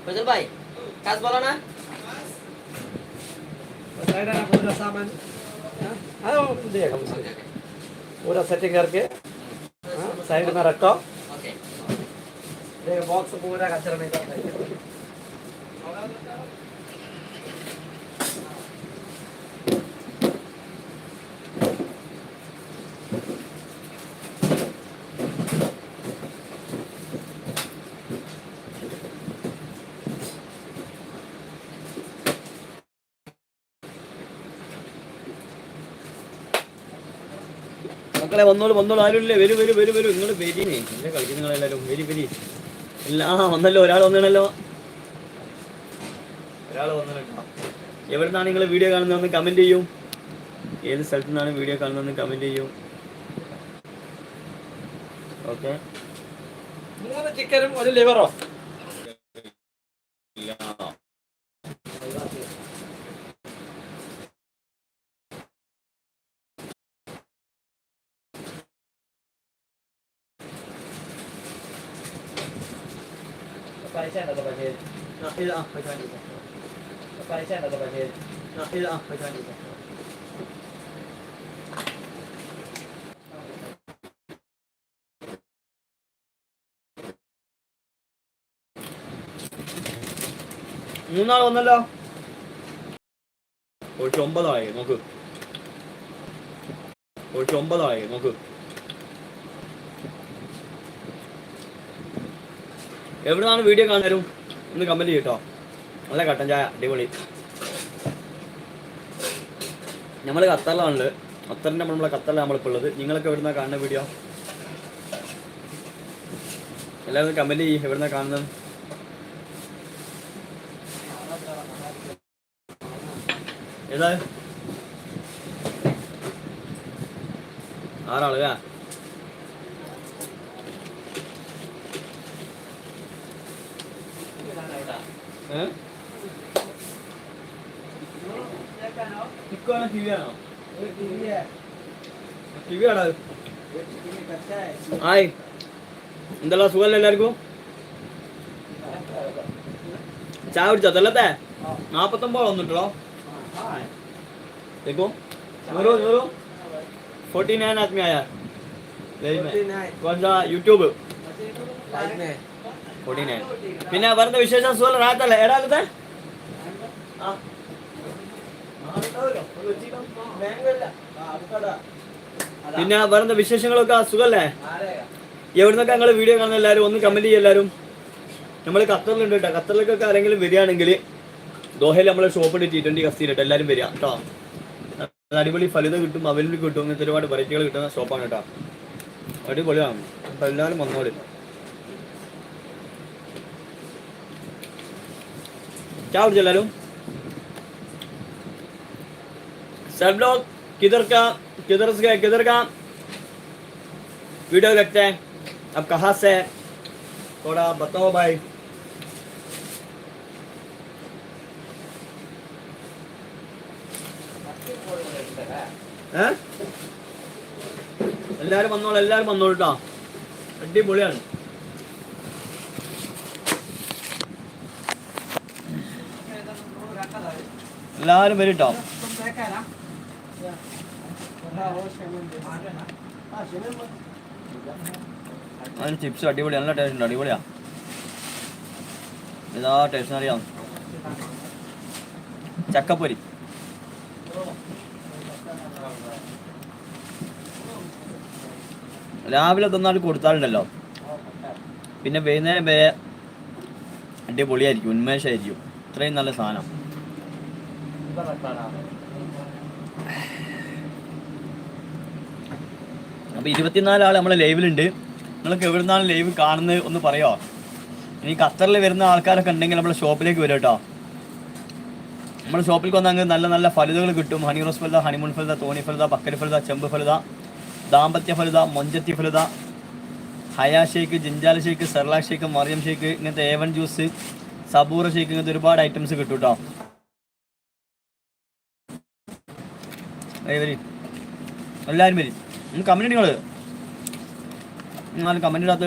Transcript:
फैजल भाई खास बोला ना पूरा सामान पूरा सेटिंग करके साइड में रखो बॉक्स पूरा कचरा नहीं करना മക്കളെ വന്നോളൂ വന്നോളൂ ആരുമില്ലേ വരും വരും വരും വരും നിങ്ങൾ വരീനേ എന്നെ കളിക്കുന്ന നിങ്ങളെല്ലാവരും വരി വരി എല്ലാ വന്നല്ലോ ഒരാൾ വന്നണല്ലോ ഒരാൾ വന്നല്ലോ എവിടെ നിന്നാണ് നിങ്ങൾ വീഡിയോ കാണുന്നതെന്ന് കമൻറ്റ് ചെയ്യും ഏത് സ്ഥലത്തു നിന്നാണ് വീഡിയോ കാണുന്നതെന്ന് കമൻറ്റ് ചെയ്യും ഓക്കെ 3 ചിക്കനും 1 ലിവറോ Paisa na kapatid. Paisa dito. Paisa na kapatid. Paisa dito. മൂന്നാൾ വന്നല്ലോ 9 നോക്ക് 9 നോക്ക് എവിടുന്നാണ് വീഡിയോ കാണാനും ഒന്ന് കമന്റ് ചെയ്യട്ടോ നല്ല കട്ടൻ ചായ അടിപൊളി നമ്മൾ ഖത്തറിലാണുള്ളത് ഖത്തറിൻ്റെ നമ്മളെ ഖത്തറിലാണ് നമ്മളിപ്പോൾ ഉള്ളത് നിങ്ങളൊക്കെ എവിടുന്നാണ് കാണുന്ന വീഡിയോ എല്ലാവരും കമന്റ് ചെയ്യും എവിടുന്നാണ് കാണുന്നത് ഏതാ 6 ആളുകാ ഹായ് എന്തെല്ലാം സുഖമല്ലേ എല്ലാവർക്കും ചായ കുടിച്ചോ തല്ലത്തെ 49 വന്നിട്ടോ देखो नूरो नूरो 49 आदमी आया कौन सा यूट्यूब 49 പിന്നെ വേറെ വിശേഷം സുഖം റാത്തല്ലേ എടാ പിന്നെ വേറെ വിശേഷങ്ങളൊക്കെ സുഖല്ലേ എവിടുന്നൊക്കെ ഞങ്ങൾ വീഡിയോ കാണുന്ന എല്ലാവരും ഒന്ന് കമന്റ് ചെയ്യും എല്ലാവരും നമ്മൾ ഖത്തറിലുണ്ട് കേട്ടോ ഖത്തറിലേക്കൊക്കെ ആരെങ്കിലും വരികയാണെങ്കിൽ ദോഹയിൽ നമ്മളെ ഷോപ്പ് T20 കസ്തിയിലിട്ട് എല്ലാവരും വരിക കേട്ടോ അടിപൊളി ഫലിത കിട്ടും അവലിന് കിട്ടും ഇങ്ങനത്തെ ഒരുപാട് വെറൈറ്റികൾ കിട്ടുന്ന ഷോപ്പാണ് കേട്ടോ അടിപൊളിയാണ് അപ്പം എല്ലാവരും വന്നോളി क्या उठ जला लूं सब लोग किधर का वीडियो देखते हैं अब कहाँ से थोड़ा बताओ भाई എല്ലാവരും വന്നോളൂ കേട്ടോ അടിപൊളിയാണ് എല്ലാവരും വരും കേട്ടോ അതിന് ചിപ്സ് അടിപൊളിയാണ് നല്ല ടേസ്റ്റ് ഉണ്ട് അടിപൊളിയാ ഏതാ ടേസ്റ്റ് അറിയാം ചക്കപ്പൊരി രാവിലെ തന്നാലും കൊടുത്താലുണ്ടല്ലോ പിന്നെ വൈകുന്നേരം വരെ അടിപൊളിയായിരിക്കും ഉന്മേഷമായിരിക്കും ഇത്രയും നല്ല സാധനം അപ്പോൾ 24 ആൾ നമ്മളെ ലൈവിലുണ്ട് നിങ്ങൾക്ക് എവിടെ നിന്നാണ് ലൈവ് കാണുന്നത് ഒന്ന് പറയുമോ ഇനി ഖത്തറിൽ വരുന്ന ആൾക്കാരൊക്കെ ഉണ്ടെങ്കിൽ നമ്മുടെ ഷോപ്പിലേക്ക് വരും കേട്ടോ നമ്മുടെ ഷോപ്പിലേക്ക് വന്നാൽ നല്ല നല്ല ഫലിതകൾ കിട്ടും ഹണി റോസ് ഫലിത ഹണിമൂൺ ഫലിത തോണി ഫലിത പക്കരി ഫലിത ചെമ്പ് ഫലിത ദാമ്പത്യ ഫലിത മൊഞ്ചത്തി ഫലിത ഹയാ ഷേക്ക് ജിഞ്ചാല ഷേക്ക് സെർലാ ഷേക്ക് മറിയം ഷേക്ക് ഇങ്ങനത്തെ A1 ജ്യൂസ് സബൂറ ഷേക്ക് ഇങ്ങനത്തെ ഒരുപാട് ഐറ്റംസ് കിട്ടും കേട്ടോ വരും എല്ലാവരും വരും കമൻറ്റ് നിങ്ങൾ കമൻറ്റ് ഇടാത്ത